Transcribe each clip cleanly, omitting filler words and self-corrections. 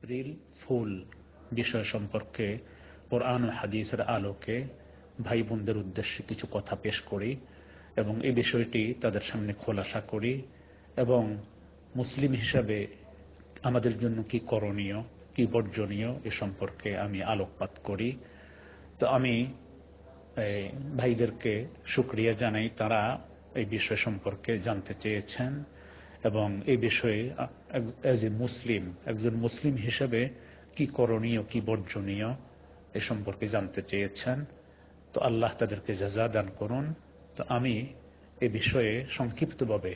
April fool বিষয় সম্পর্কে কোরআন ও হাদিসের আলোকে ভাই বোনদের উদ্দেশ্যে কিছু কথা পেশ করি এবং এই বিষয়টি তাদের সামনে খোলাসা করি এবং মুসলিম হিসাবে আমাদের জন্য কি করণীয় কি বর্জনীয় এ সম্পর্কে আমি আলোকপাত করি। তো আমি ভাইদেরকে শুকরিয়া জানাই, তারা এই বিষয় সম্পর্কে জানতে চেয়েছেন এবং এই বিষয়ে অ্যাজ এ মুসলিম, একজন মুসলিম হিসেবে কি করণীয় কি বর্জনীয় এ সম্পর্কে জানতে চেয়েছেন। তো আল্লাহ তাদেরকে জাযা দান করুন। তো আমি এ বিষয়ে সংক্ষিপ্তভাবে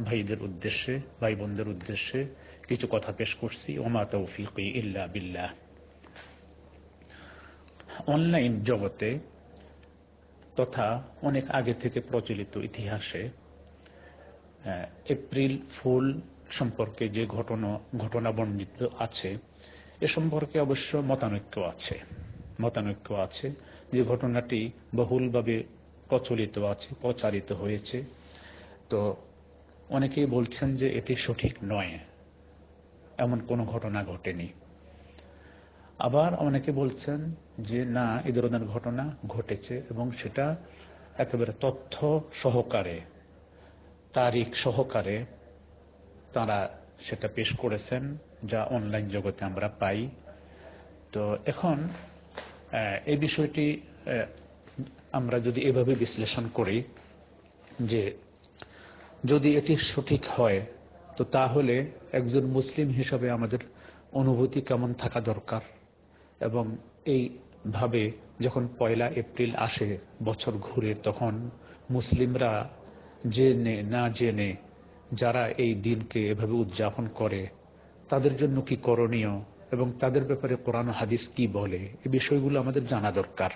ভাইদের উদ্দেশ্যে, ভাই বোনদের উদ্দেশ্যে কিছু কথা পেশ করছি। ওমা তৌফিকি ইল্লা বিল্লাহ। অনলাইন জগতে তথা অনেক আগে থেকে প্রচলিত ইতিহাসে এপ্রিল ফুল সম্পর্কে যে ঘটনা বর্ণিত আছে এ সম্পর্কে অবশ্য মতানৈক্য আছে যে ঘটনাটি বহুলভাবে প্রচলিত আছে, প্রচারিত হয়েছে। তো অনেকেই বলছেন যে এটি সঠিক নয়, এমন কোনো ঘটনা ঘটেনি। আবার অনেকে বলছেন যে না, এ ধরনের ঘটনা ঘটেছে এবং সেটা একেবারে তথ্য সহকারে, তারিখ সহকারে তারা সেটা পেশ করেছেন, যা অনলাইন জগতে আমরা পাই। তো এখন এই বিষয়টি আমরা যদি এভাবে বিশ্লেষণ করি যে যদি এটি সঠিক হয় তো তাহলে একজন মুসলিম হিসাবে আমাদের অনুভূতি কেমন থাকা দরকার, এবং এইভাবে যখন 1 এপ্রিল আসে, বছর ঘুরে, তখন মুসলিমরা জেনে না জেনে যারা এই দিনকে এভাবে উদযাপন করে তাদের জন্য কি করণীয় এবং তাদের ব্যাপারে কোরআন হাদিস কি বলে, এই বিষয়গুলো আমাদের জানা দরকার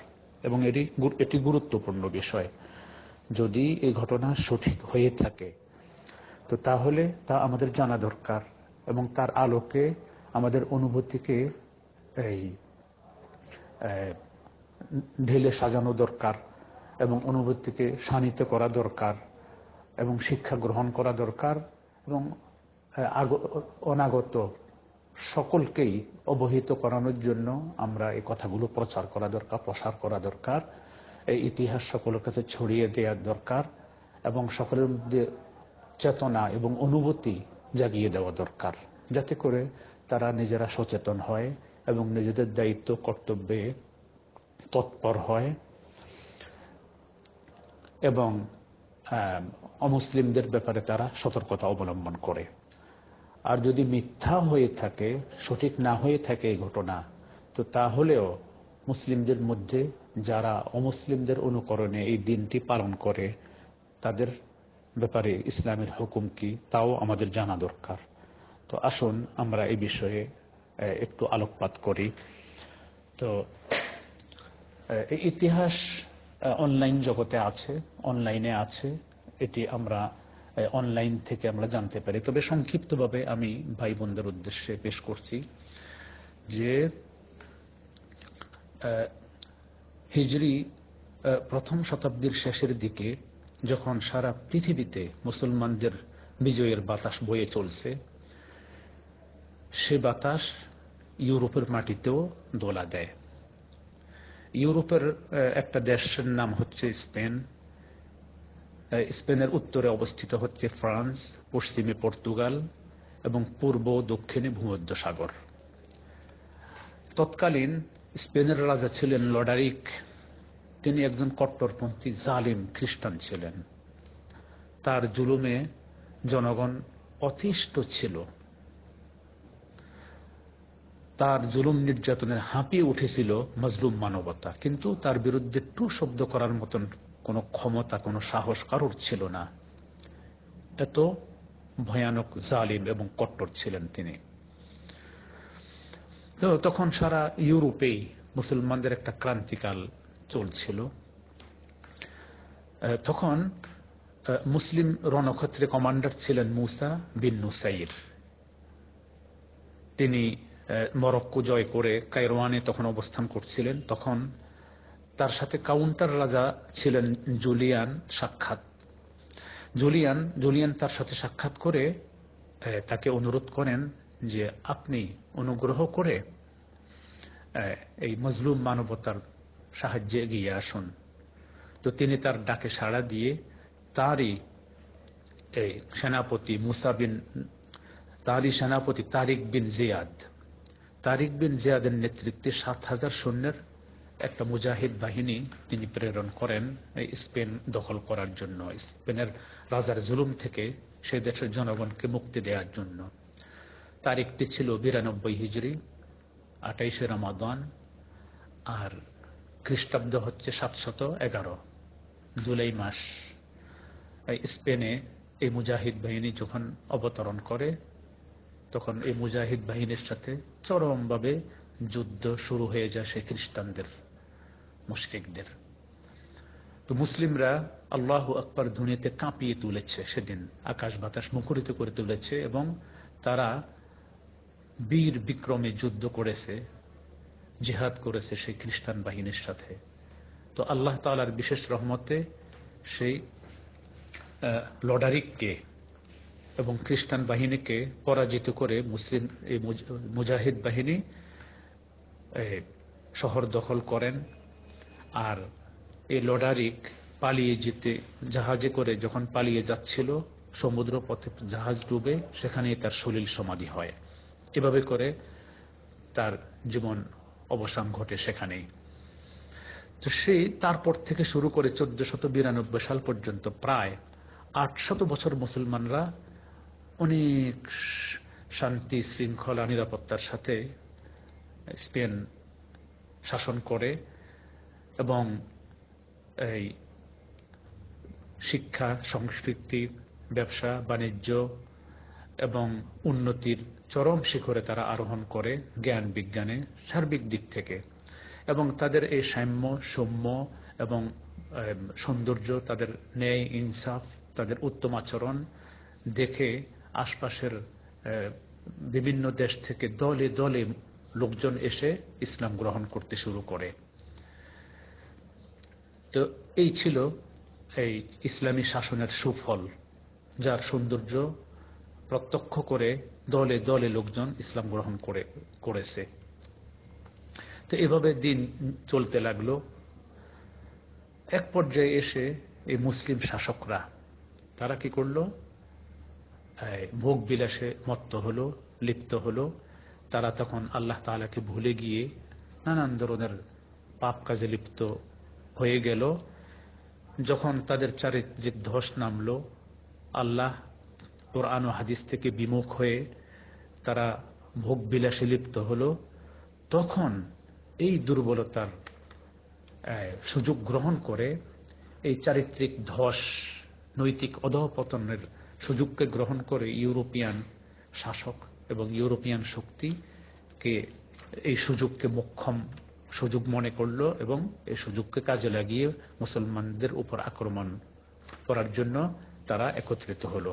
এবং এটি গুরুত্বপূর্ণ বিষয়। যদি এই ঘটনা সঠিক হয়ে থাকে তো তাহলে তা আমাদের জানা দরকার এবং তার আলোকে আমাদের অনুভূতিকে ঢেলে সাজানো দরকার এবং অনুভূতিকে শানিত করা দরকার এবং শিক্ষা গ্রহণ করা দরকার এবং অনাগত সকলকেই অবহিত করানোর জন্য আমরা এই কথাগুলো প্রচার করা দরকার, প্রসার করা দরকার। এই ইতিহাস সকলের কাছে ছড়িয়ে দেওয়ার দরকার এবং সকলের মধ্যে চেতনা এবং অনুভূতি জাগিয়ে দেওয়া দরকার, যাতে করে তারা নিজেরা সচেতন হয় এবং নিজেদের দায়িত্ব কর্তব্যে তৎপর হয় এবং অমুসলিমদের ব্যাপারে তারা সতর্কতা অবলম্বন করে। আর যদি মিথ্যা হয়ে থাকে, সঠিক না হয়ে থাকে এই ঘটনা, তো তাহলেও মুসলিমদের মধ্যে যারা অমুসলিমদের অনুকরণে এই দিনটি পালন করে তাদের ব্যাপারে ইসলামের হুকুম কি তাও আমাদের জানা দরকার। তো আসুন আমরা এই বিষয়ে একটু আলোকপাত করি। তো এই ইতিহাস অনলাইন জগতে আছে, অনলাইনে আছে, এটি আমরা অনলাইন থেকে আমরা জানতে পারি। তবে সংক্ষিপ্তভাবে আমি ভাই বোনদের উদ্দেশ্যে পেশ করছি যে হিজরি প্রথম শতাব্দীর শেষের দিকে যখন সারা পৃথিবীতে মুসলমানদের বিজয়ের বাতাস বয়ে চলছে, সে বাতাস ইউরোপের মাটিতেও দোলা দেয়। ইউরোপের একটা দেশের নাম হচ্ছে স্পেন। স্পেনের উত্তরে অবস্থিত হচ্ছে ফ্রান্স, পশ্চিমে পর্তুগাল এবং পূর্ব দক্ষিণে ভূমধ্যসাগর। তৎকালীন স্পেনের রাজা ছিলেন লডারিক। তিনি একজন কট্টরপন্থী জালিম খ্রিস্টান ছিলেন। তার জুলুমে জনগণ অতিষ্ঠ ছিল। তার জুলুম নির্যাতনের হাঁপিয়ে উঠেছিল মজলুম মানবতা, কিন্তু তার বিরুদ্ধে টু শব্দ করার মতন কোনো ক্ষমতা, কোনো সাহস কারোর ছিল না। এত ভয়ানক জালিম এবং কট্টর ছিলেন তিনি। তো তখন সারা ইউরোপেই মুসলমানদের একটা ক্রান্তিকাল চলছিল। তখন মুসলিম রণক্ষেত্রে কমান্ডার ছিলেন মুসা বিন নুসাইর। তিনি মরক্কো জয় করে কায়রোয়ানে তখন অবস্থান করছিলেন। তখন তার সাথে কাউন্টার রাজা ছিলেন জুলিয়ান তার সাথে সাক্ষাৎ করে তাকে অনুরোধ করেন যে আপনি অনুগ্রহ করে এই মজলুম মানবতার সাহায্যে এগিয়ে আসুন। তো তিনি তার ডাকে সাড়া দিয়ে তারই এই সেনাপতি সেনাপতি তারিক বিন জিয়াদের নেতৃত্বে 7,000 সৈন্যের একটা মুজাহিদ বাহিনী তিনি প্রেরণ করেন এই স্পেন দখল করার জন্য, স্পেনের রাজার জুলুম থেকে সেই দেশের জনগণকে মুক্তি দেওয়ার জন্য। তারিখটি ছিল 92 হিজরি, 28 রমাদান, আর খ্রিস্টাব্দ হচ্ছে 711 জুলাই মাস। স্পেনে এই মুজাহিদ বাহিনী যখন অবতরণ করে তখন এই মুজাহিদ বাহিনীর সাথে চরমভাবে যুদ্ধ শুরু হয়ে যায় সেই খ্রিস্টানদের, মুশরিকদের। তো মুসলিমরা আল্লাহু আকবার ধ্বনিতে কাঁপিয়ে তুলেছে, সেদিন আকাশ বাতাস মুখরিত করে তুলেছে, এবং তারা বীর বিক্রমে যুদ্ধ করেছে, জিহাদ করেছে সেই খ্রিস্টান বাহিনীর সাথে। তো আল্লাহ তাআলার বিশেষ রহমতে সেই লডারিককে এবং খ্রিস্টান বাহিনীকে পরাজিত করে মুসলিম এই মুজাহিদ বাহিনী শহর দখল করেন। আর এই লডারিক পালিয়ে যেতে জাহাজে করে যখন পালিয়ে যাচ্ছিল, সমুদ্র পথে জাহাজ ডুবে সেখানেই তার সলিল সমাধি হয়। এভাবে করে তার জীবন অবসান ঘটে সেখানেই। তো সেই তারপর থেকে শুরু করে 1492 সাল পর্যন্ত প্রায় 800 বছর মুসলমানরা অনেক শান্তি শৃঙ্খলা নিরাপত্তার সাথে স্পেন শাসন করে, এবং এই শিক্ষা, সংস্কৃতি, ব্যবসা বাণিজ্য এবং উন্নতির চরম শিখরে তারা আরোহণ করে জ্ঞান বিজ্ঞানে সার্বিক দিক থেকে। এবং তাদের এই সৌম্য এবং সৌন্দর্য, তাদের ন্যায় ইনসাফ, তাদের উত্তম আচরণ দেখে আশপাশের বিভিন্ন দেশ থেকে দলে দলে লোকজন এসে ইসলাম গ্রহণ করতে শুরু করে। তো এই ছিল এই ইসলামী শাসনের সুফল, যার সৌন্দর্য প্রত্যক্ষ করে দলে দলে লোকজন ইসলাম গ্রহণ করেছে। তো এভাবে দিন চলতে লাগলো। এক পর্যায়ে এসে এই মুসলিম শাসকরা তারা কি করলো, ভোগ বিলাসে মত্ত হলো, লিপ্ত হলো। তারা তখন আল্লাহ তাআলাকে ভুলে গিয়ে নানান ধরনের পাপ কাজে লিপ্ত হয়ে গেল। যখন তাদের চারিত্রিক ধস নামলো, আল্লাহ কোরআন ও হাদিস থেকে বিমুখ হয়ে তারা ভোগ বিলাসে লিপ্ত হলো, তখন এই দুর্বলতার সুযোগ গ্রহণ করে এই চারিত্রিক ধস, নৈতিক অধঃপতনের সুযোগকে গ্রহণ করে ইউরোপিয়ান শাসক এবং ইউরোপিয়ান শক্তিকে এই সুযোগকে মোক্ষম সুযোগ মনে করলো, এবং এই সুযোগকে কাজে লাগিয়ে মুসলমানদের উপর আক্রমণ করার জন্য তারা একত্রিত হলো।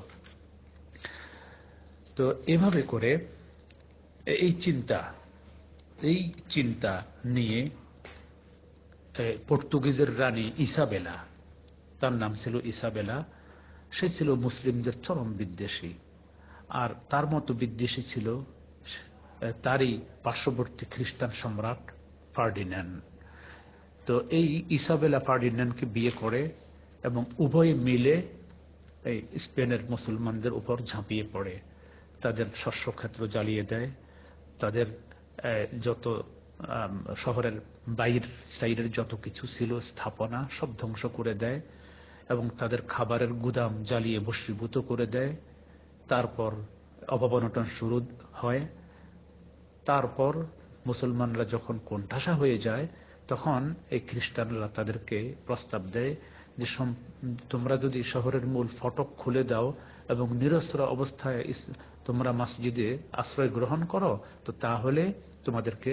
তো এভাবে করে এই চিন্তা নিয়ে পর্তুগিজের রানী ইসাবেলা, তার নাম ছিল ইসাবেলা, সে ছিল মুসলিমদের চরম বিদ্বেষী। আর তার মতো বিদ্বেষী ছিল তারই পার্শ্ববর্তী খ্রিস্টান সম্রাট ফার্ডিন্যান্ড। তো এই ইসাবেলা ফার্ডিন্যান্ডকে বিয়ে করে এবং উভয় মিলে এই স্পেনের মুসলমানদের উপর ঝাঁপিয়ে পড়ে, তাদের শস্যক্ষেত্র জ্বালিয়ে দেয়, তাদের যত শহরের সাইডের যত কিছু ছিল স্থাপনা সব ধ্বংস করে দেয়, এবং তাদের খাবারের গুদাম জ্বালিয়ে ভস্মীভূত করে দেয়। তারপর অভাবনটন শুরু হয়। তারপর মুসলমানরা যখন কোণঠাসা হয়ে যায়, তখন এই খ্রিস্টানরা তাদেরকে প্রস্তাব দেয় যে তোমরা যদি শহরের মূল ফটক খুলে দাও এবং নিরস্ত্র অবস্থায় তোমরা মসজিদে আশ্রয় গ্রহণ করো, তো তাহলে তোমাদেরকে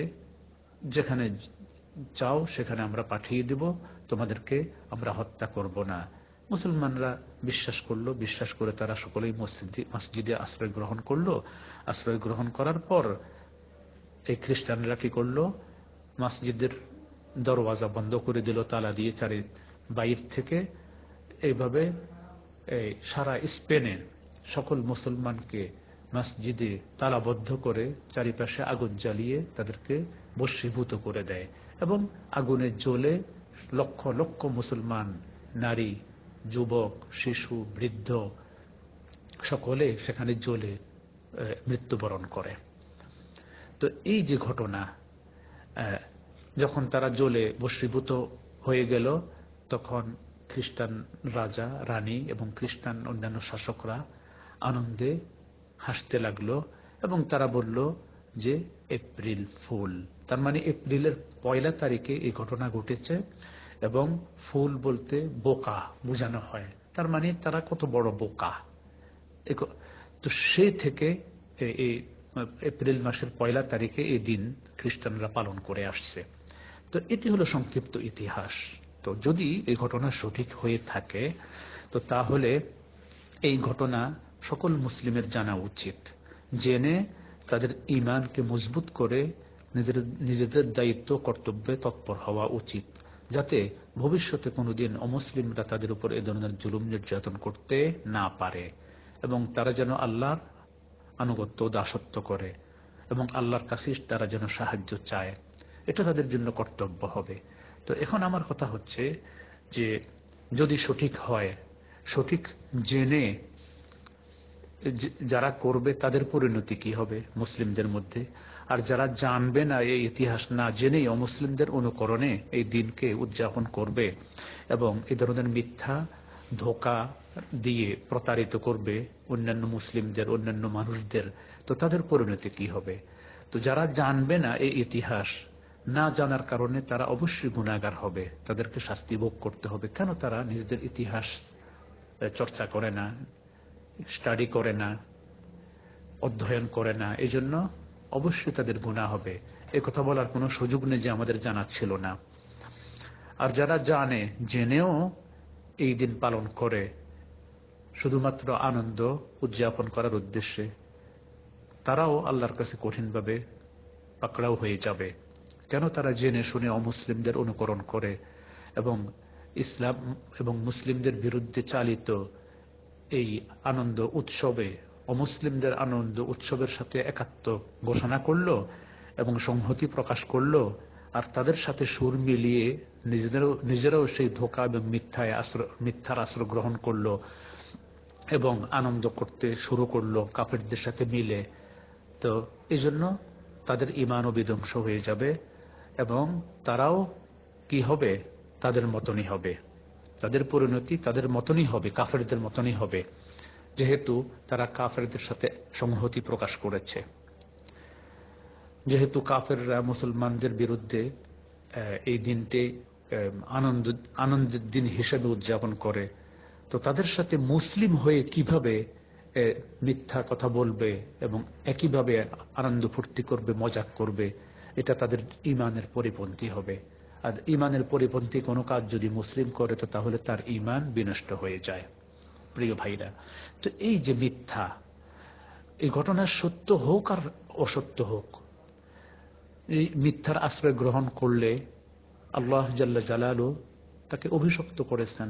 যেখানে চাও সেখানে আমরা পাঠিয়ে দেব, তোমাদেরকে আমরা হত্যা করব না। মুসলমানরা বিশ্বাস করলো, বিশ্বাস করে তারা সকলেই মসজিদে আশ্রয় গ্রহণ করলো। আশ্রয় গ্রহণ করার পর এই খ্রিস্টানরা কি করলো, মসজিদের দরওয়াজা বন্ধ করে দিল তালা দিয়ে বাইর থেকে। এইভাবে সারা স্পেনে সকল মুসলমানকে মসজিদে তালাবদ্ধ করে চারিপাশে আগুন জ্বালিয়ে তাদেরকে বশীভূত করে দেয় এবং আগুনে জ্বলে লক্ষ লক্ষ মুসলমান নারী, যুবক, শিশু, বৃদ্ধ সকলে সেখানে জ্বলে মৃত্যুবরণ করে। তো এই যে ঘটনা, যখন তারা জ্বলে বশীভূত হয়ে গেল, তখন খ্রিস্টান রাজা, রানী এবং খ্রিস্টান অন্যান্য শাসকরা আনন্দে হাসতে লাগলো এবং তারা বলল যে এপ্রিল ফুল, তার মানে এপ্রিলের 1 তারিখে এই ঘটনা ঘটেছে এবং ফুল বলতে বোকা বোঝানো হয়, তার মানে তারা কত বড় বোকা। তো সেই থেকে এই এপ্রিল মাসের 1 তারিখে এই দিন খ্রিস্টানরা পালন করে আসছে। তো এটি হলো সংক্ষিপ্ত ইতিহাস। তো যদি এই ঘটনা সঠিক হয়ে থাকে, তো তাহলে এই ঘটনা সকল মুসলিমের জানা উচিত, জেনে তাদের ঈমানকে মজবুত করে নিজেদের দায়িত্ব কর্তব্যে তৎপর হওয়া উচিত, যাতে ভবিষ্যতে কোনোদিন অমুসলিমরা তাদের উপর এ ধরনের জুলুম নির্যাতন করতে না পারে এবং তারা যেন আল্লাহর আনুগত্য দাসত্ব করে এবং আল্লাহর কাছে তারা যেন সাহায্য চায়। এটা তাদের জন্য কর্তব্য হবে। তো এখন আমার কথা হচ্ছে যে যদি সঠিক হয়, সঠিক জেনে যারা করবে তাদের পরিণতি কি হবে মুসলিমদের মধ্যে, আর যারা জানবে না, এই ইতিহাস না জেনেই অমুসলিমদের অনুকরণে এই দিনকে উদযাপন করবে এবং এই ধরনের মিথ্যা ধোঁকা দিয়ে প্রতারিত করবে অন্যান্য মুসলিমদের, অন্যান্য মানুষদের, তো তাদের পরিণতি কি হবে? তো যারা জানবে না এই ইতিহাস, না জানার কারণে তারা অবশ্যই গুনাহগার হবে, তাদেরকে শাস্তি ভোগ করতে হবে। কেন তারা নিজেদের ইতিহাস চর্চা করে না, স্টাডি করে না, অধ্যয়ন করে না? এই জন্য অবশ্যই তাদের গুনাহ হবে। এ কথা বলার কোনো সুযোগ নেই যে আমাদের জানা ছিল না। আর যারা জানে, জেনেও এই দিন পালন করে শুধুমাত্র আনন্দ উদযাপন করার উদ্দেশ্যে, তারাও আল্লাহর কাছে কঠিনভাবে পাকড়াও হয়ে যাবে। কেন তারা জেনে শুনে অমুসলিমদের অনুকরণ করে এবং ইসলাম এবং মুসলিমদের বিরুদ্ধে চালিত এই আনন্দ উৎসবে, অমুসলিমদের আনন্দ উৎসবের সাথে একাত্ম ঘোষণা করলো এবং সংহতি প্রকাশ করলো, আর তাদের সাথে সুর মিলিয়ে নিজেরাও সেই ধোঁকা এবং মিথ্যার আশ্রয় গ্রহণ করলো এবং আনন্দ করতে শুরু করলো কাফেরদের সাথে মিলে। তো এই জন্য তাদের ঈমানও বিধ্বংস হয়ে যাবে এবং তারাও কি হবে? তাদের মতনই হবে, তাদের পরিণতি তাদের মতনই হবে, কাফেরদের মতনই হবে, যেহেতু তারা কাফেরদের সাথে সংহতি প্রকাশ করেছে। যেহেতু কাফেররা মুসলমানদের বিরুদ্ধে এই দিনটি আনন্দের দিন হিসেবে উদযাপন করে, তো তাদের সাথে মুসলিম হয়ে কিভাবে মিথ্যা কথা বলবে এবং একইভাবে আনন্দ ফুর্তি করবে, মজাক করবে? এটা তাদের ঈমানের পরিপন্থী হবে। আর ঈমানের পরিপন্থী কোনো কাজ যদি মুসলিম করে, তো তাহলে তার ঈমান বিনষ্ট হয়ে যায়। প্রিয় ভাইরা, তো এই যে মিথ্যা, এই ঘটনার সত্য হোক আর অসত্য হোক, এই মিথ্যার আশ্রয় গ্রহণ করলে আল্লাহ জাল্লা জালালু তাকে অভিশপ্ত করেছেন,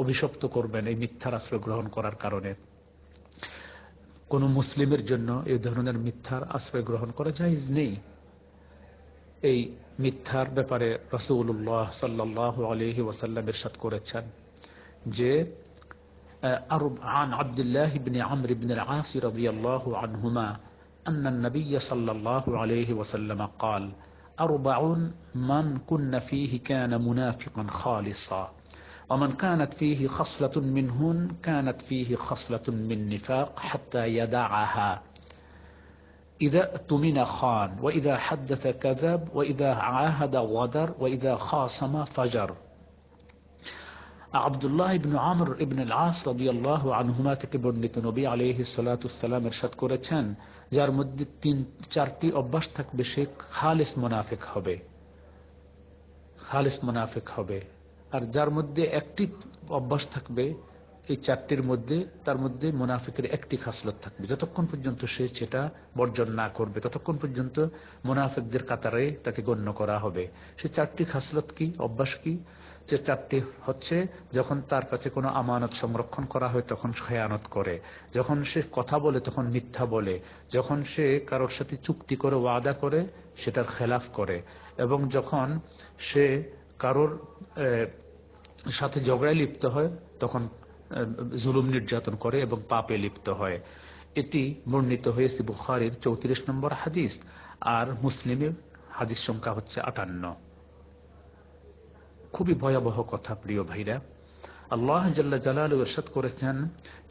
অভিশপ্ত করবেন এই মিথ্যার আশ্রয় গ্রহণ করার কারণে। কোন মুসলিমের জন্য এই ধরনের মিথ্যার আশ্রয় গ্রহণ করা জায়েজ নেই। এই মিথ্যার ব্যাপারে রাসূলুল্লাহ সাল্লাল্লাহু আলাইহি ওয়াসাল্লাম ইরশাদ করেছেন যে عن عبد الله بن عمرو بن العاص رضي الله عنهما أن النبي صلى الله عليه وسلم قال: 4 من كن فيه كان منافقا خالصا ومن كانت فيه خصلة منهن كانت فيه خصلة من نفاق حتى يدعها إذا اؤتمن خان وإذا حدث كذب وإذا عاهد غدر وإذا خاصم فجر। আব্দুল্লাহ ইবনে আমর ইবনে আল-আস রাদিয়াল্লাহু আনহুমা থেকে বর্ণিত, নবী আলাইহিস সালাতু ওয়াসসালাম ইরশাদ করেছেন, যার মধ্যে 4টি অভ্যাস থাকবে সে খালিস মুনাফিক হবে, খালিস মুনাফিক হবে। আর যার মধ্যে একটি অভ্যাস থাকবে এই চারটির মধ্যে তার মধ্যে মুনাফিকের একটি খাসলত থাকবে। যতক্ষণ পর্যন্ত সে সেটা বর্জন না করবে ততক্ষণ পর্যন্ত মুনাফিকদের কাতারে তাকে গণ্য করা হবে। সে চারটি খাসলত কি, অভ্যাস কি? যে চারটি হচ্ছে, যখন তার কাছে কোনো আমানত সংরক্ষণ করা হয় তখন খেয়ানত করে, যখন সে কথা বলে তখন মিথ্যা বলে, যখন সে কারোর সাথে চুক্তি করে ওয়াদা করে সেটার খেলাফ করে, এবং যখন সে কারোর সাথে ঝগড়ায় লিপ্ত হয় তখন জুলুম নির্যাতন করে এবং পাপে লিপ্ত হয়। এটি বর্ণিত হয়েছে বুখারীর 34 নম্বর হাদিস, আর মুসলিমের হাদিস সংখ্যা হচ্ছে 58। খুবই ভয়াবহ কথা প্রিয় ভাইরা। আল্লাহ জাল্লা জালালুহু ইরশাদ করেছেন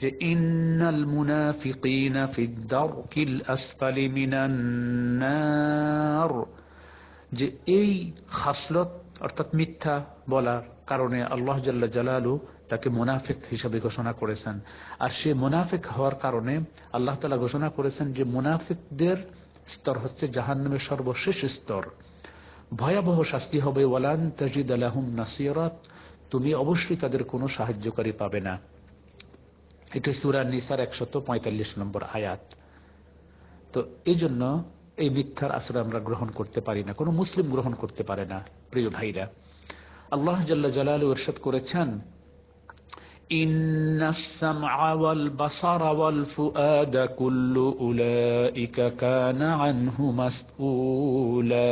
যে ইন্নাল মুনাফিকিনা ফিদ দারকিল আসফালি মিনান নার, যে এই খাসলত অর্থাৎ মিথ্যা বলার কারণে আল্লাহ জাল্লা জালালুহু তাকে মুনাফিক হিসেবে ঘোষণা করেছেন। আর সে মুনাফিক হওয়ার কারণে আল্লাহ তাআলা ঘোষণা করেছেন যে মুনাফিকদের স্তর হচ্ছে জাহান্নামের সর্বশেষ স্তর। ভয়াবহ শাস্তি হবে, ওয়ালান তাজিদ লাহুম নাসিরা, তুমি অবশ্যই তাদের কোনো সাহায্যকারী পাবে না। এটা সূরা নিসার 145 নম্বর আয়াত। তো এই জন্য এই মিথ্যার আশ্রয় আমরা গ্রহণ করতে পারি না, কোনো মুসলিম গ্রহণ করতে পারে না। প্রিয় ভাইরা, আল্লাহ জাল্লা জালালুহু ইরশাদ করেছেন ইন্নাস সামআ ওয়াল বাসারা ওয়াল ফুআদা কুল্লু উলাইকা কানা আনহু মাসউলা,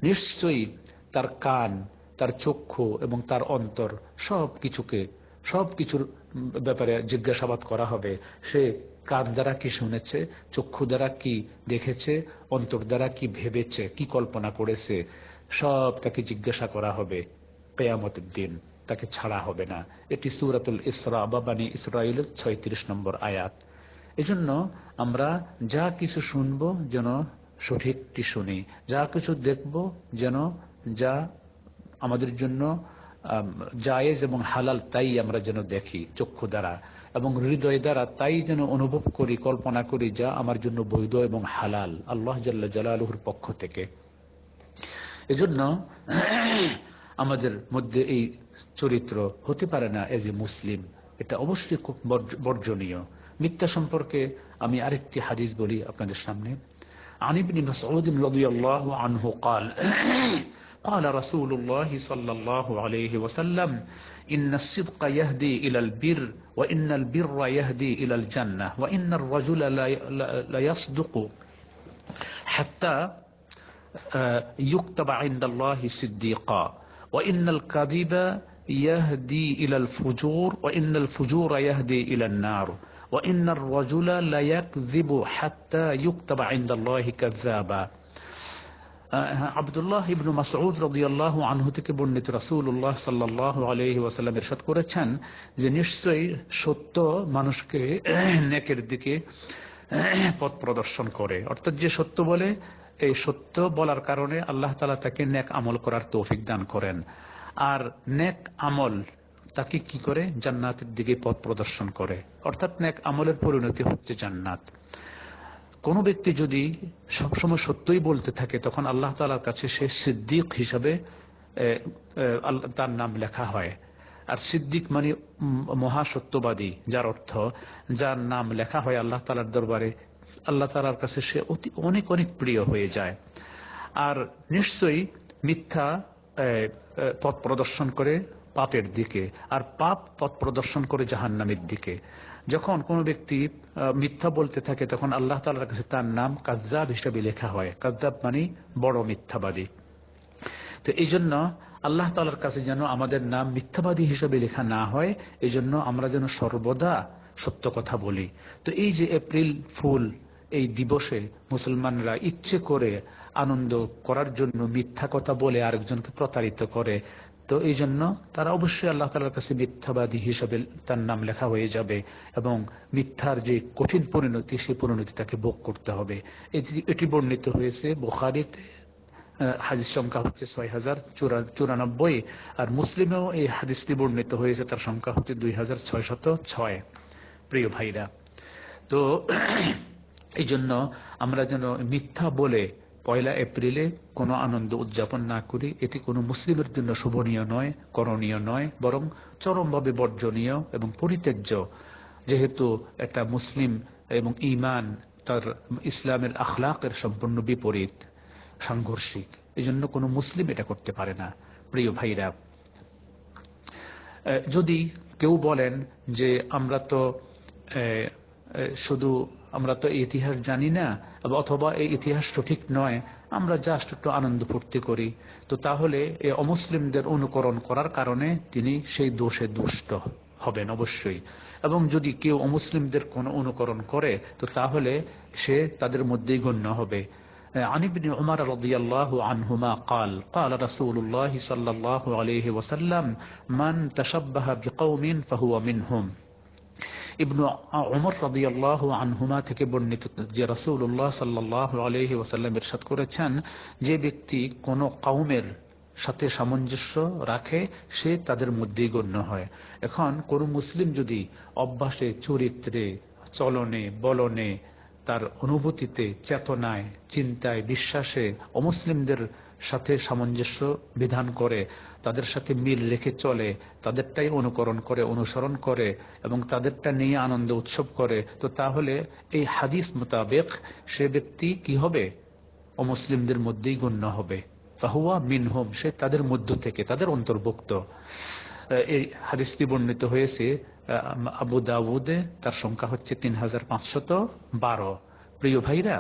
নিশ্চয়ই তার কান, তার চক্ষু এবং তার অন্তর সবকিছুর ব্যাপারে জিজ্ঞাসাবাদ করা হবে। সে কান দ্বারা কি শুনেছে, চক্ষু দ্বারা কি দেখেছে, অন্তর দ্বারা কি ভেবেছে, কি কল্পনা করেছে, সব তাকে জিজ্ঞাসা করা হবে কিয়ামতের দিন, তাকে ছাড়া হবে না। এটি সূরাতুল ইসরা বা বনী ইসরাঈলের 36 নম্বর আয়াত। এজন্য আমরা যা কিছু শুনবো যেন সঠিকটি শুনি, যা কিছু দেখব যেন যা আমাদের জন্য জায়েজ এবং হালাল তাই আমরা যেন দেখি চক্ষু দ্বারা, এবং হৃদয় দ্বারা তাই যেন অনুভব করি, কল্পনা করি যা আমার জন্য বৈধ এবং হালাল আল্লাহ জাল্লা জালালুহুর পক্ষ থেকে। এজন্য আমাদের মধ্যে এই চরিত্র হতে পারে না এজ এ মুসলিম, এটা অবশ্যই খুব বর্জনীয়। মিথ্যা সম্পর্কে আমি আরেকটি হাদিস বলি আপনাদের সামনে। عن ابن مسعود رضي الله عنه قال قال رسول الله صلى الله عليه وسلم إن الصدق يهدي إلى البر وإن البر يهدي إلى الجنة وإن الرجل لا يصدق حتى يكتب عند الله صديقا وإن الكذب يهدي إلى الفجور وإن الفجور يهدي إلى النار وإن الرجل لا يكذب حتى يكتب عند الله كذابا। আব্দুল্লাহ ইবনে মাসউদ রাদিয়াল্লাহু আনহু থেকে বর্ণিত রাসূলুল্লাহ সাল্লাল্লাহু আলাইহি ওয়াসাল্লাম ইরশাদ করেছেন যে নিশ্চয়ই সত্য মানুষকে নেকের দিকে পথ প্রদর্শন করে, অর্থাৎ যে সত্য বলে এই সত্য বলার কারণে আল্লাহ তাআলা তাকে নেক আমল করার তৌফিক দান করেন, আর নেক আমল তাকে কি করে জান্নাতের দিকে পথ প্রদর্শন করে, অর্থাৎ নেক আমলের পরিণতি হচ্ছে জান্নাত। কোন ব্যক্তি যদি সবসময় সত্যই বলতে থাকে তখন আল্লাহ তাআলার কাছে সে সিদ্দিক হিসাবে তার নাম লেখা হয়। আর সিদ্দিক মানে মহাসত্যবাদী, যার অর্থ যার নাম লেখা হয় আল্লাহ তাআলার দরবারে, আল্লাহ তাআলার কাছে সে অনেক অনেক প্রিয় হয়ে যায়। আর নিশ্চয়ই মিথ্যা পথ প্রদর্শন করে পাপের দিকে, আর পাপ পথ প্রদর্শন করে জাহান্নামের দিকে। যখন কোনো ব্যক্তি মিথ্যা বলতে থাকে তখন আল্লাহ তাআলার কাছে তার নাম কাযযাব হিসেবে লেখা হয়। কাযযাব মানে বড় মিথ্যাবাদী। তো এই জন্য আল্লাহ তাআলার কাছে যেন আমাদের নাম মিথ্যাবাদী হিসেবে লেখা না হয়, এই জন্য আমরা যেন সর্বদা সত্য কথা বলি। তো এই যে এপ্রিল ফুল এই দিবসে মুসলমানরা ইচ্ছে করে আনন্দ করার জন্য মিথ্যা কথা বলে আরেকজনকে প্রতারিত করে, তো এই জন্য তারা অবশ্যই আল্লাহ তাআলার কাছে মিথ্যাবাদী হিসেবে তার নাম লেখা হয়ে যাবে, এবং মিথ্যার যে কঠিন পরিণতি সেই পরিণতি তাকে ভোগ করতে হবে। এটি বর্ণিত হয়েছে বুখারীতে, হাদিস সংখ্যা হচ্ছে 6094, আর মুসলিমেও এই হাদিসটি বর্ণিত হয়েছে, তার সংখ্যা হচ্ছে 2606। প্রিয় ভাইরা, তো এই জন্য আমরা যেন মিথ্যা বলে পয়লা এপ্রিলে কোনো আনন্দ উদযাপন না করি, এটি কোনো মুসলিমের জন্য শোভনীয় নয়, করণীয় নয়, বরং চরমভাবে বর্জনীয় এবং পরিত্যাজ্য। যেহেতু একটা মুসলিম এবং ঈমান তার ইসলামের আখলাকের সম্পূর্ণ বিপরীত, সাংঘর্ষিক, এই জন্য কোনো মুসলিম এটা করতে পারে না। প্রিয় ভাইরা, যদি কেউ বলেন যে আমরা তো শুধু আমরা তো ইতিহাস জানি না, অথবা এই ইতিহাস সঠিক নয়, আমরা জাস্ট একটু আনন্দ ফুর্তি করি, তো তাহলে এই অমুসলিমদের অনুকরণ করার কারণে তিনি সেই দোষে দুষ্ট হবেন অবশ্যই। এবং যদি কেউ অমুসলিমদের কোনো অনুকরণ করে, তো তাহলে সে তাদের মধ্যেই গণ্য হবে। عن ابن عمر رضي الله عنهما قال قال رسول الله صلى الله عليه وسلم من تشبه بقوم فهو منهم। ইবনু উমর রাদিয়াল্লাহু আনহুমা থেকে বর্ণিত যে রাসূলুল্লাহ সাল্লাল্লাহু আলাইহি ওয়াসাল্লাম ইরশাদ করেছেন, যে ব্যক্তি কোন কওমের সাথে সামঞ্জস্য রাখে সে তাদের মধ্যেই গণ্য হয়। এখন কোন মুসলিম যদি অভ্যাসে, চরিত্রে, চলনে, বলনে, তার অনুভূতিতে, চেতনায়, চিন্তায়, বিশ্বাসে অমুসলিমদের সাথে সামঞ্জস্য বিধান করে, তাদের সাথে মিল রেখে চলে, তাদেরটাই অনুকরণ করে, অনুসরণ করে এবং তাদেরটা নিয়ে আনন্দ উৎসব করে, তো তাহলে এই হাদিস মোতাবেক সে ব্যক্তি কি হবে? অমুসলিমদের মধ্যেই গণ্য হবে। ফাহুয়া মিনহুম, সে তাদের মধ্য থেকে, তাদের অন্তর্ভুক্ত। এই হাদিসটি বর্ণিত হয়েছে আবু দাউদে, তার সংখ্যা হচ্ছে 3512। প্রিয় ভাইরা,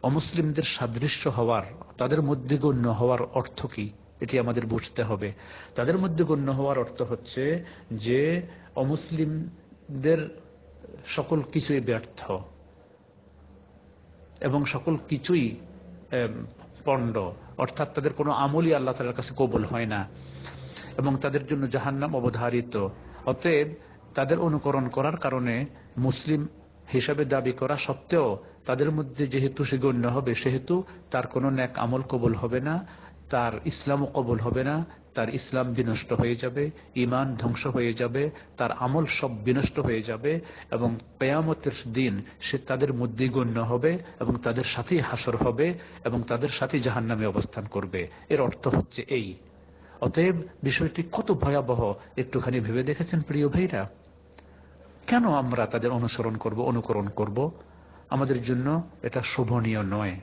অমুসলিমদের সাদৃশ্য হওয়ার, তাদের মধ্যে গণ্য হওয়ার অর্থ কি এটি আমাদের বুঝতে হবে। তাদের মধ্যে গণ্য হওয়ার অর্থ হচ্ছে যে অমুসলিমদের সকল কিছুই ব্যর্থ এবং সকল কিছুই পণ্ড, অর্থাৎ তাদের কোনো আমলই আল্লাহ তাআলার কাছে কবুল হয় না এবং তাদের জন্য জাহান্নাম অবধারিত। অতএব তাদের অনুকরণ করার কারণে মুসলিম হিসাবে দাবি করা সত্ত্বেও তাদের মধ্যে যেহেতু সে গণ্য হবে, সেহেতু তার কোনো নেক আমল কবুল হবে না, তার ইসলামও কবুল হবে না, তার ইসলাম বিনষ্ট হয়ে যাবে, ঈমান ধ্বংস হয়ে যাবে, তার আমল সব বিনষ্ট হয়ে যাবে এবং কিয়ামতের দিন সে তাদের মধ্যেই গণ্য হবে এবং তাদের সাথেই হাসর হবে এবং তাদের সাথেই জাহান্নামে অবস্থান করবে। এর অর্থ হচ্ছে এই। অতএব বিষয়টি কত ভয়াবহ একটুখানি ভেবে দেখেছেন প্রিয় ভাইরা? কেন আমরা তাদের অনুসরণ করব, অনুকরণ করব? আমাদের জন্য এটা শোভনীয় নয়,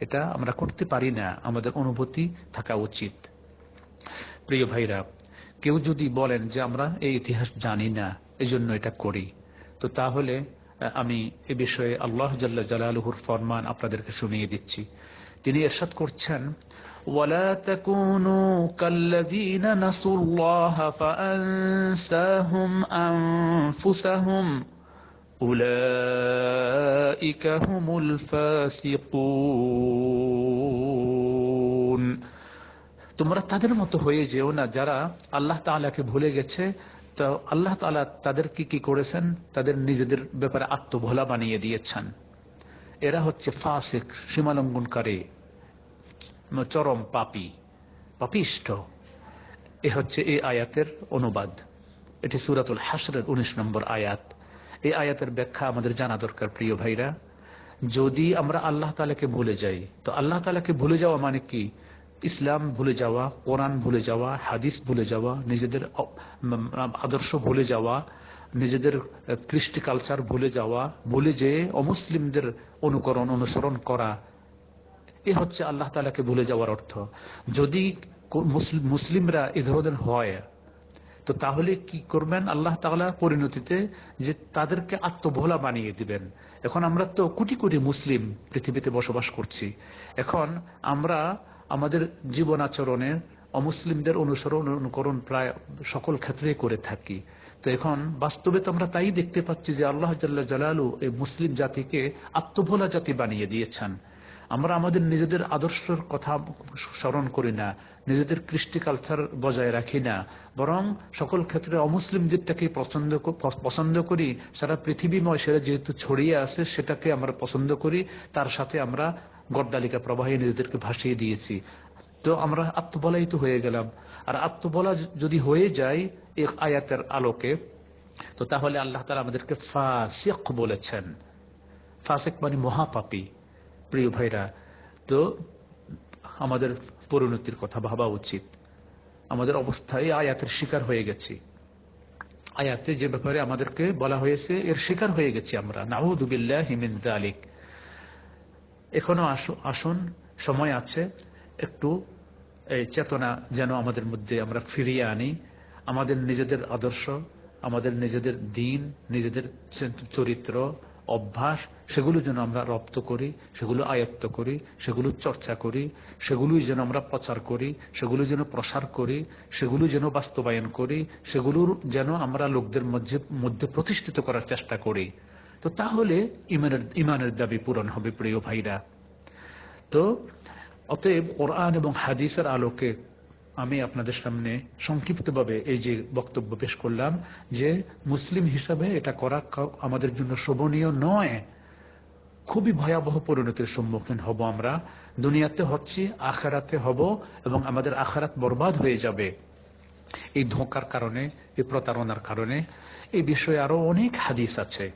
এটা আমরা করতে পারি না, আমাদের অনুভূতি থাকা উচিত। প্রিয় ভাইরা, কেউ যদি বলেন যে আমরা এই ইতিহাস জানি না এজন্য এটা করি, তো তাহলে আমি এ বিষয়ে আল্লাহ জাল্লা জালালুহুর ফরমান আপনাদেরকে শুনিয়ে দিচ্ছি। তিনি ইরশাদ করছেন, ওয়ালা তাকুনু কাল্লাযীনা নাসুল্লাহা ফাআনসাহুম আনফুসাহুম উলাইকা হুমুল ফাসিকুন। তোমরা তাদের মতো হয়ে যেও না যারা আল্লাহ তাআলাকে ভুলে গেছে। তো আল্লাহ তাআলা তাদেরকে কি করেছেন? তাদের নিজেদের ব্যাপারে আত্মভোলা বানিয়ে দিয়েছেন। এরা হচ্ছে ফাসিক, সীমালঙ্ঘনকারী, চরম পাপী, পাপিষ্ঠ। এ হচ্ছে এই আয়াতের অনুবাদ। এটি সূরাতুল হাশরের 19 নম্বর আয়াত। এই আয়াতের ব্যাখ্যা আমাদের জানা দরকার প্রিয় ভাইরা। যদি আমরা আল্লাহ তাআলাকে ভুলে যাই, তো আল্লাহ তাআলাকে ভুলে যাওয়া মানে কি? ইসলাম ভুলে যাওয়া, কোরআন ভুলে যাওয়া, হাদিস ভুলে যাওয়া, নিজেদের আদর্শ ভুলে যাওয়া, নিজেদের কৃষ্টি কালচার ভুলে যাওয়া, ভুলে যেয়ে অমুসলিমদের অনুকরণ, অনুসরণ করা, এ হচ্ছে আল্লাহ তাআলাকে ভুলে যাওয়ার অর্থ। যদি মুসলিমরা এ ধরনের হয়, তো তাহলে কি করবেন আল্লাহ তাআলা? পরিণতিতে যে তাদেরকে আত্মভোলা বানিয়ে দিবেন। এখন আমরা তো কোটি কোটি মুসলিম পৃথিবীতে বসবাস করছি। এখন আমরা আমাদের জীবন আচরণে অমুসলিমদের অনুসরণ, অনুকরণ প্রায় সকল ক্ষেত্রেই করে থাকি। তো এখন বাস্তবে তো আমরা তাই দেখতে পাচ্ছি যে আল্লাহ জাল্লা জালালু এই মুসলিম জাতিকে আত্মভোলা জাতি বানিয়ে দিয়েছেন। আমরা আমাদের নিজেদের আদর্শের কথা স্মরণ করি না, নিজেদের কৃষ্টি কালচার বজায় রাখি না, বরং সকল ক্ষেত্রে অমুসলিমদেরটাকে পছন্দ করি। সারা পৃথিবীময় সেটা যেহেতু ছড়িয়ে আছে, সেটাকে আমরা পছন্দ করি, তার সাথে আমরা গড্ডালিকা প্রবাহে নিজেদেরকে ভাসিয়ে দিয়েছি। তো আমরা আত্মবলাই হয়ে গেলাম। আর আত্মবলা যদি হয়ে যায় এই আয়াতের আলোকে, তো তাহলে আল্লাহ তাআলা আমাদেরকে ফাসিক বলেছেন। ফাসিক মানে মহাপাপী। প্রিয় ভাইরা, তো আমাদের পরিণতির কথা ভাবা উচিত। আমাদের অবস্থায় আয়াতের শিকার হয়ে গেছি, আয়াতে যে ব্যাপারে আমাদেরকে বলা হয়েছে এর শিকার হয়ে গেছি আমরা, নাউযু বিল্লাহি মিন যালিক। এখনো আসুন, সময় আছে, একটু এই চেতনা যেন আমাদের মধ্যে আমরা ফিরিয়ে আনি। আমাদের নিজেদের আদর্শ, আমাদের নিজেদের দিন, নিজেদের চরিত্র, অভ্যাস, সেগুলো যেন আমরা রপ্ত করি, সেগুলো আয়ত্ত করি, সেগুলো চর্চা করি, সেগুলোই যেন আমরা প্রচার করি, সেগুলো যেন প্রসার করি, সেগুলো যেন বাস্তবায়ন করি, সেগুলোর যেন আমরা লোকদের মধ্যে প্রতিষ্ঠিত করার চেষ্টা করি। তো তাহলে ইমানের দাবি পূরণ হবে প্রিয় ভাইরা। তো অতএব কোরআন এবং হাদিসের আলোকে আমি আপনাদের সামনে সংক্ষিপ্তভাবে এই যে বক্তব্য পেশ করলাম যে মুসলিম হিসাবে এটা করা আমাদের জন্য শোভনীয় নয়। খুবই ভয়াবহ পরিণতির সম্মুখীন হব আমরা। দুনিয়াতে হচ্ছি, আখিরাতে হব, এবং আমাদের আখিরাত বরবাদ হয়ে যাবে এই ধোঁকার কারণে, এই প্রতারণার কারণে। এই বিষয়ে আরো অনেক হাদিস আছে,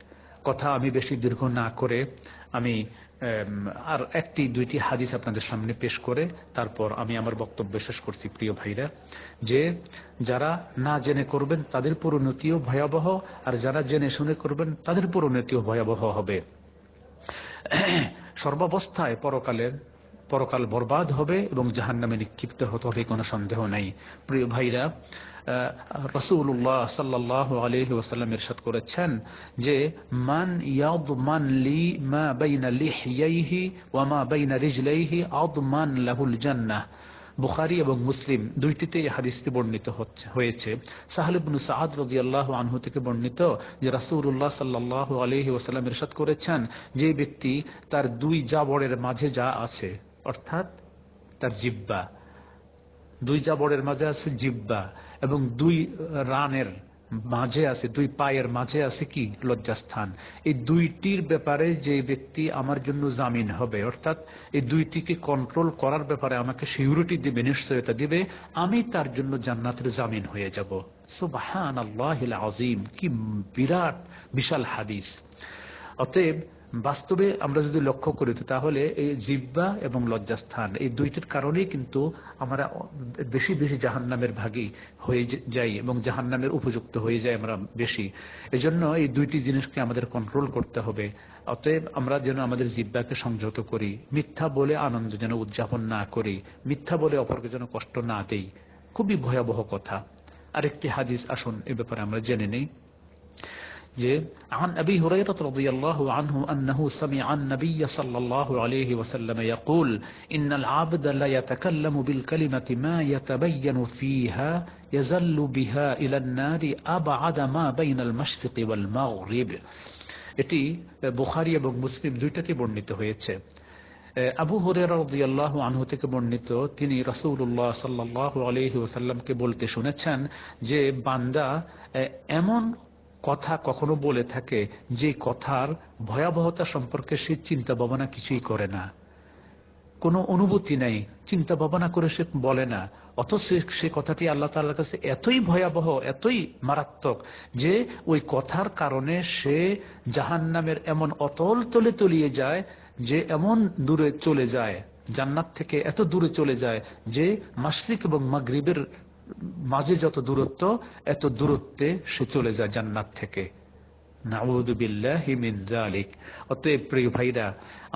কথা আমি বেশি দীর্ঘ না করে আমি আর একটি দুইটি হাদিস আপনাদের সামনে পেশ করে তারপর আমি আমার বক্তব্য শেষ করছি। প্রিয় ভাইরা, যে যারা না জেনে করবেন তাদের পরিণতিও ভয়াবহ, আর যারা জেনে শুনে করবেন তাদের পরিণতিও ভয়াবহ হবে। সর্বাবস্থায় পরকাল বরবাদ হবে এবং জাহান্নামে নিক্ষিপ্ত হতে হবে, কোনো সন্দেহ নাই। প্রিয় ভাইরা, রাসূলুল্লাহ সাল্লাল্লাহু আলাইহি ওয়াসাল্লাম ইরশাদ করেছেন যে মান ইয়াদমান লি মা বাইনা লিহইয়াইহি ওয়া মা বাইনা রিজলাইহি আদমান লাহুল জান্নাহ। বুখারী এবং মুসলিম দুইটিতে এই হাদিসটি বর্ণিত হয়েছে। সাহল ইবনে সাআদ রাদিয়াল্লাহু আনহু থেকে বর্ণিত যে রাসূলুল্লাহ সাল্লাল্লাহু আলাইহি ওয়াসাল্লাম ইরশাদ করেছেন, যে ব্যক্তি তার দুই জাবরের মাঝে যা আছে, অর্থাৎ তার জিহ্বা, দুই জাবরের মাঝে আছে জিহ্বা, এবং দুই রানের মাঝে আছে, দুই পায়ের মাঝে আছে কি লজ্জাস্থান, এই দুইটির ব্যাপারে যে ব্যক্তি আমার জন্য জামিন হবে, অর্থাৎ এই দুইটিকে কন্ট্রোল করার ব্যাপারে আমাকে সিকিউরিটি দিবে, নিশ্চয়তা দিবে, আমি তার জন্য জান্নাতের জামিন হয়ে যাব। সুবহানাল্লাহিল আযীম, কি বিরাট বিশাল হাদিস। অতএব বাস্তবে আমরা যদি লক্ষ্য করি তাহলে এই জিহ্বা এবং লজ্জাস্থান, এই দুইটির কারণেই কিন্তু আমরা বেশি বেশি জাহান্নামের ভাগী হয়ে যাই এবং জাহান্নামের উপযুক্ত হয়ে যাই আমরা বেশি। এজন্য এই দুইটি জিনিসকে আমাদের কন্ট্রোল করতে হবে। অতএব আমরা যেন আমাদের জিহ্বাকে সংযত করি, মিথ্যা বলে আনন্দ যেন উদযাপন না করি, মিথ্যা বলে অপরকে যেন কষ্ট না দেই। খুবই ভয়াবহ কথা। আরেকটি হাদিস আসুন এ ব্যাপারে আমরা জেনে নেই। عن أبي هريرة رضي الله عنه أنه سمع النبي صلى الله عليه وسلم يقول إن العبد لا يتكلم بالكلمة ما يتبين فيها يزل بها إلى النار أبعد ما بين المشرق والمغرب। এটি বুখারী এবং মুসলিম দুইটাতে বর্ণিত হয়েছে। আবু হুরায়রা রাদিয়াল্লাহু আনহু থেকে বর্ণিত, তিনি রাসূলুল্লাহ সাল্লাল্লাহু আলাইহি ওয়াসাল্লামকে বলতে শুনেছেন যে বান্দা এমন কথা কখনো বলে থাকে যে কথার ভয়াবহতা সম্পর্কে সে চিন্তা ভাবনা কিছুই করে না, কোনো অনুভূতি নেই, চিন্তা ভাবনা করে সে বলে না, অথচ সে কথাটি আল্লাহ তাআলার কাছে এতই ভয়াবহ, এতই মারাত্মক যে ওই কথার কারণে সে জাহান্নামের এমন অতল তলে তলিয়ে যায়, যে এমন দূরে চলে যায়, জান্নাত থেকে এত দূরে চলে যায় যে মাশরিক এবং মাগরিবের মাঝে যত দূরত্ব, এত দূরত্বে সে চলে যায় জান্নাত থেকে। নাউযু বিল্লাহি মিন যালিক। অতএব প্রিয় ভাইরা,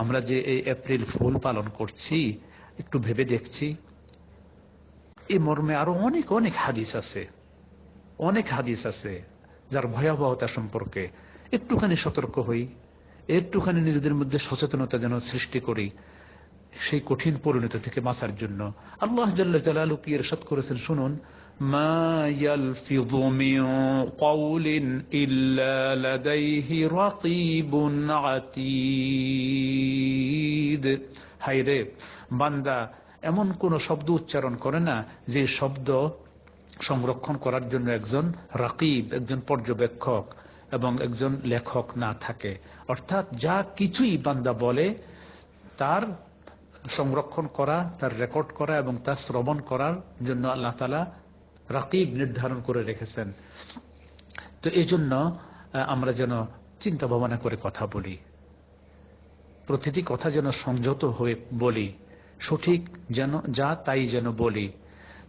আমরা যে এই এপ্রিল ফুল পালন করছি, একটু ভেবে দেখছি এই মর্মে আরো অনেক অনেক হাদিস আছে, অনেক হাদিস আছে যার ভয়াবহতা সম্পর্কে একটুখানি সতর্ক হই, একটুখানি নিজেদের মধ্যে সচেতনতা যেন সৃষ্টি করি সেই কঠিন পরিণতি থেকে বাঁচার জন্য। আল্লাহ জাল্লা জালালুহু কি ইরশাদ করেছেন শুনুন, মা ইয়ালফিযু মিন কাওলিন ইল্লা লাদাইহি রাকীবুন আতীদ। হায়রে, বান্দা এমন কোন শব্দ উচ্চারণ করে না যে শব্দ সংরক্ষণ করার জন্য একজন রাকীব, একজন পর্যবেক্ষক এবং একজন লেখক না থাকে। অর্থাৎ যা কিছুই বান্দা বলে তার সংরক্ষণ করা, তার রেকর্ড করা এবং তার শ্রবণ করার জন্য আল্লাহ তাআলা রাকিব নির্ধারণ করে রেখেছেন। তো এই জন্য আমরা যেন চিন্তা ভাবনা করে কথা বলি, প্রতিটি কথা যেন সংযত হয়ে বলি, সঠিক যেন যা তাই যেন বলি।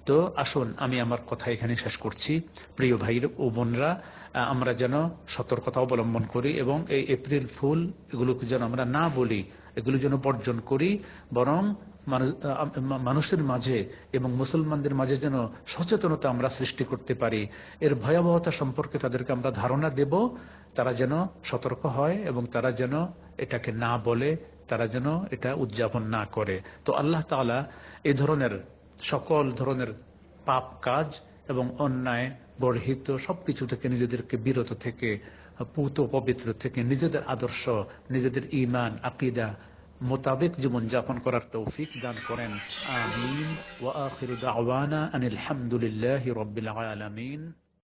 তো আসুন আমি আমার কথা এখানে শেষ করছি। প্রিয় ভাই ও বোনরা, আমরা যেন সতর্কতা অবলম্বন করি এবং এই এপ্রিল ফুল এগুলোকে যেন আমরা না বলি, এগুলো যেন বর্জন করি, বরং মানুষের মাঝে এবং মুসলমানদের মাঝে যেন সচেতনতা আমরা সৃষ্টি করতে পারি। এর ভয়াবহতা সম্পর্কে তাদেরকে আমরা ধারণা দেব, তারা যেন সতর্ক হয় এবং তারা যেন এটাকে না বলে, তারা যেন এটা উদযাপন না করে। তো আল্লাহ তাআলা এই ধরনের সকল ধরনের পাপ কাজ এবং অন্যায় গর্হিত সবকিছু থেকে নিজেদেরকে বিরত থেকে, পূত পবিত্র থেকে, নিজেদের আদর্শ, নিজেদের ঈমান আকীদা মোতাবেক জীবন যাপন করার তৌফিক দান করেন। আমিন। ওয়া আখিরু দাওয়ানা আনিল হামদুলিল্লাহি রাব্বিল আলামিন।